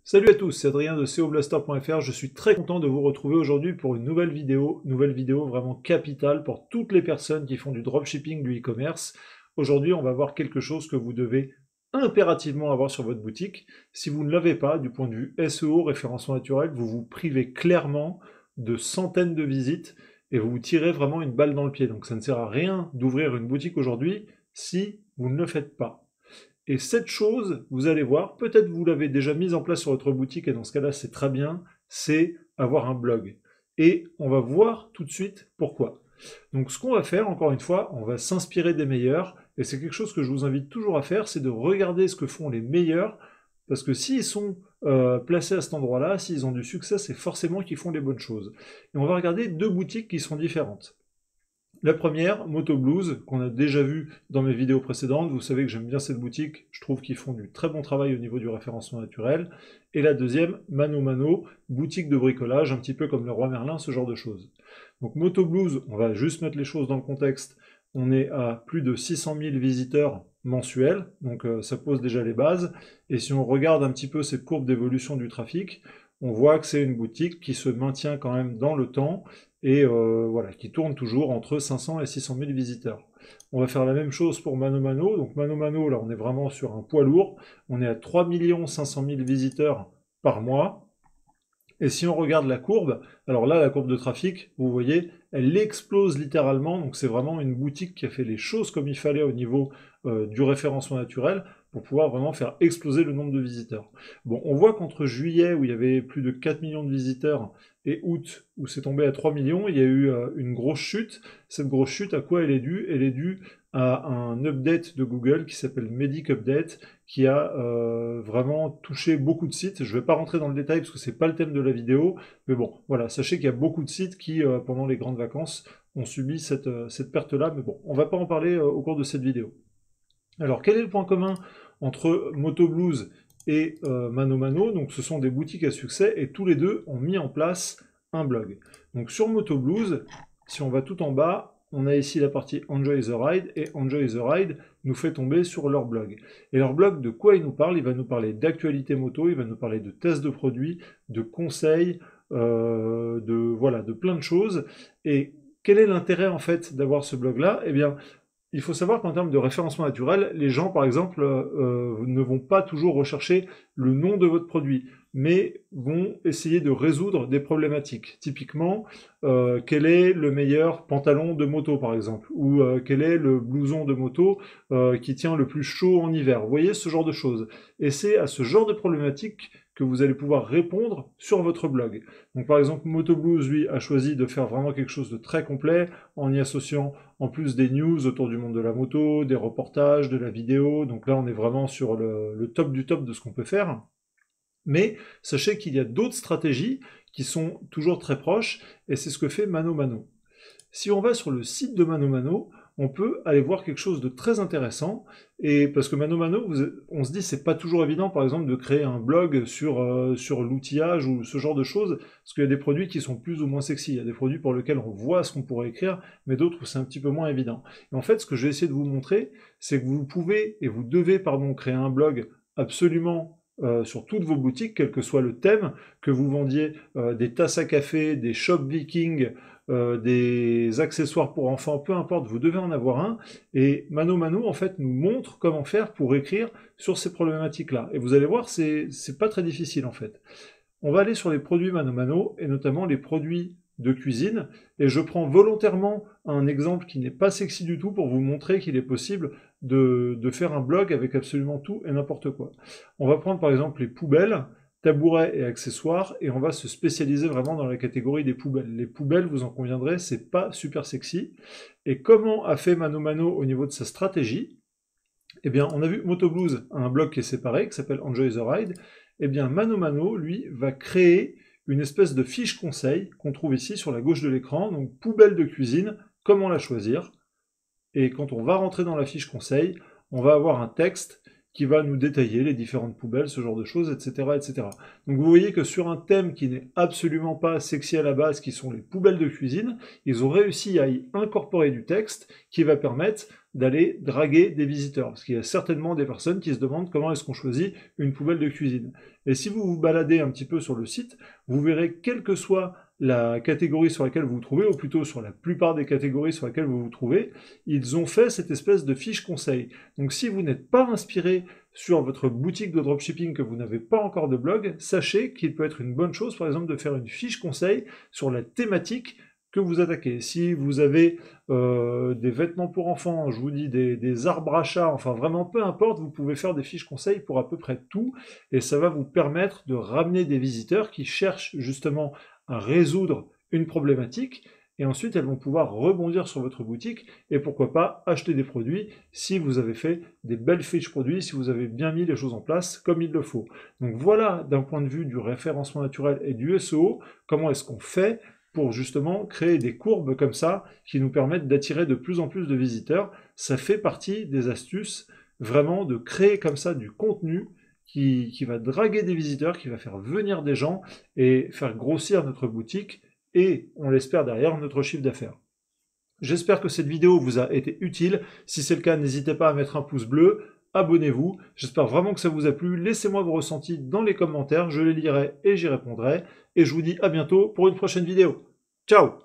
Salut à tous, c'est Adrien de SEOblaster.fr. Je suis très content de vous retrouver aujourd'hui pour une nouvelle vidéo vraiment capitale pour toutes les personnes qui font du dropshipping, du e-commerce. Aujourd'hui, on va voir quelque chose que vous devez impérativement avoir sur votre boutique. Si vous ne l'avez pas, du point de vue SEO, référencement naturel, vous vous privez clairement de centaines de visites et vous vous tirez vraiment une balle dans le pied. Donc ça ne sert à rien d'ouvrir une boutique aujourd'hui si vous ne le faites pas. Et cette chose, vous allez voir, peut-être vous l'avez déjà mise en place sur votre boutique, et dans ce cas-là, c'est très bien, c'est avoir un blog. Et on va voir tout de suite pourquoi. Donc ce qu'on va faire, encore une fois, on va s'inspirer des meilleurs, et c'est quelque chose que je vous invite toujours à faire, c'est de regarder ce que font les meilleurs, parce que s'ils sont placés à cet endroit-là, s'ils ont du succès, c'est forcément qu'ils font les bonnes choses. Et on va regarder deux boutiques qui sont différentes. La première, Moto Blues, qu'on a déjà vu dans mes vidéos précédentes. Vous savez que j'aime bien cette boutique, je trouve qu'ils font du très bon travail au niveau du référencement naturel. Et la deuxième, Mano Mano, boutique de bricolage, un petit peu comme le Roi Merlin, ce genre de choses. Donc Moto Blues, on va juste mettre les choses dans le contexte. On est à plus de 600 000 visiteurs mensuels, donc ça pose déjà les bases. Et si on regarde un petit peu cette courbe d'évolution du trafic, on voit que c'est une boutique qui se maintient quand même dans le temps et voilà, qui tourne toujours entre 500 et 600 000 visiteurs. On va faire la même chose pour Mano Mano. Donc Mano Mano, là on est vraiment sur un poids lourd. On est à 3 500 000 visiteurs par mois. Et si on regarde la courbe, alors là, la courbe de trafic, vous voyez, elle explose littéralement. Donc c'est vraiment une boutique qui a fait les choses comme il fallait au niveau du référencement naturel pour pouvoir vraiment faire exploser le nombre de visiteurs. Bon, on voit qu'entre juillet, où il y avait plus de 4 millions de visiteurs, et août, où c'est tombé à 3 millions, il y a eu une grosse chute. Cette grosse chute, à quoi elle est due? Elle est due à un update de Google qui s'appelle Medic Update, qui a vraiment touché beaucoup de sites. Je ne vais pas rentrer dans le détail parce que c'est pas le thème de la vidéo, mais bon, voilà, sachez qu'il y a beaucoup de sites qui, pendant les grandes vacances, ont subi cette perte-là, mais bon, on ne va pas en parler au cours de cette vidéo. Alors, quel est le point commun entre Moto Blues et Mano Mano? Donc, ce sont des boutiques à succès et tous les deux ont mis en place un blog. Donc, sur Moto Blues, si on va tout en bas, on a ici la partie Enjoy the Ride, et Enjoy the Ride nous fait tomber sur leur blog. Et leur blog, de quoi il nous parle? Il va nous parler d'actualité moto, il va nous parler de tests de produits, de conseils, de plein de choses. Et quel est l'intérêt en fait d'avoir ce blog-là? Eh bien, il faut savoir qu'en termes de référencement naturel, les gens, par exemple, ne vont pas toujours rechercher le nom de votre produit, mais vont essayer de résoudre des problématiques. Typiquement, quel est le meilleur pantalon de moto, par exemple, ou quel est le blouson de moto qui tient le plus chaud en hiver. Vous voyez, ce genre de choses. Et c'est à ce genre de problématiques que vous allez pouvoir répondre sur votre blog. Donc par exemple, Moto Blues, lui, a choisi de faire vraiment quelque chose de très complet, en y associant en plus des news autour du monde de la moto, des reportages, de la vidéo. Donc là, on est vraiment sur le top du top de ce qu'on peut faire. Mais sachez qu'il y a d'autres stratégies qui sont toujours très proches, et c'est ce que fait Mano Mano. Si on va sur le site de Mano Mano, on peut aller voir quelque chose de très intéressant, et parce que Mano Mano, on se dit c'est pas toujours évident par exemple de créer un blog sur l'outillage ou ce genre de choses, parce qu'il y a des produits qui sont plus ou moins sexy, il y a des produits pour lesquels on voit ce qu'on pourrait écrire, mais d'autres où c'est un petit peu moins évident. Et en fait, ce que je vais essayer de vous montrer, c'est que vous pouvez et vous devez créer un blog absolument sur toutes vos boutiques, quel que soit le thème, que vous vendiez des tasses à café, des shops vikings, des accessoires pour enfants, peu importe, vous devez en avoir un. Et Mano Mano, en fait, nous montre comment faire pour écrire sur ces problématiques-là. Et vous allez voir, c'est pas très difficile, en fait. On va aller sur les produits Mano Mano, et notamment les produits de cuisine, et je prends volontairement un exemple qui n'est pas sexy du tout pour vous montrer qu'il est possible de faire un blog avec absolument tout et n'importe quoi. On va prendre par exemple les poubelles, tabourets et accessoires, et on va se spécialiser vraiment dans la catégorie des poubelles. Les poubelles, vous en conviendrez, c'est pas super sexy. Et comment a fait Mano Mano au niveau de sa stratégie? Eh bien, on a vu Moto Blues a un blog qui est séparé, qui s'appelle Enjoy the Ride. Eh bien, Mano Mano, lui, va créer une espèce de fiche conseil qu'on trouve ici sur la gauche de l'écran, donc poubelle de cuisine, comment la choisir. Et quand on va rentrer dans la fiche conseil, on va avoir un texte qui va nous détailler les différentes poubelles, ce genre de choses, etc., etc. Donc vous voyez que sur un thème qui n'est absolument pas sexy à la base, qui sont les poubelles de cuisine, ils ont réussi à y incorporer du texte qui va permettre d'aller draguer des visiteurs. Parce qu'il y a certainement des personnes qui se demandent comment est-ce qu'on choisit une poubelle de cuisine. Et si vous vous baladez un petit peu sur le site, vous verrez quelle que soit la catégorie sur laquelle vous vous trouvez, ou plutôt sur la plupart des catégories sur lesquelles vous vous trouvez, ils ont fait cette espèce de fiche conseil. Donc si vous n'êtes pas inspiré sur votre boutique de dropshipping, que vous n'avez pas encore de blog, sachez qu'il peut être une bonne chose, par exemple, de faire une fiche conseil sur la thématique que vous attaquez. Si vous avez des vêtements pour enfants, je vous dis des arbres à chat, enfin vraiment peu importe, vous pouvez faire des fiches conseils pour à peu près tout, et ça va vous permettre de ramener des visiteurs qui cherchent justement à résoudre une problématique, et ensuite elles vont pouvoir rebondir sur votre boutique, et pourquoi pas acheter des produits si vous avez fait des belles fiches produits, si vous avez bien mis les choses en place comme il le faut. Donc voilà, d'un point de vue du référencement naturel et du SEO, comment est-ce qu'on fait pour justement créer des courbes comme ça qui nous permettent d'attirer de plus en plus de visiteurs. Ça fait partie des astuces vraiment de créer comme ça du contenu qui va draguer des visiteurs, qui va faire venir des gens et faire grossir notre boutique et, on l'espère derrière, notre chiffre d'affaires. J'espère que cette vidéo vous a été utile. Si c'est le cas, n'hésitez pas à mettre un pouce bleu, abonnez-vous. J'espère vraiment que ça vous a plu. Laissez-moi vos ressentis dans les commentaires, je les lirai et j'y répondrai. Et je vous dis à bientôt pour une prochaine vidéo. Ciao!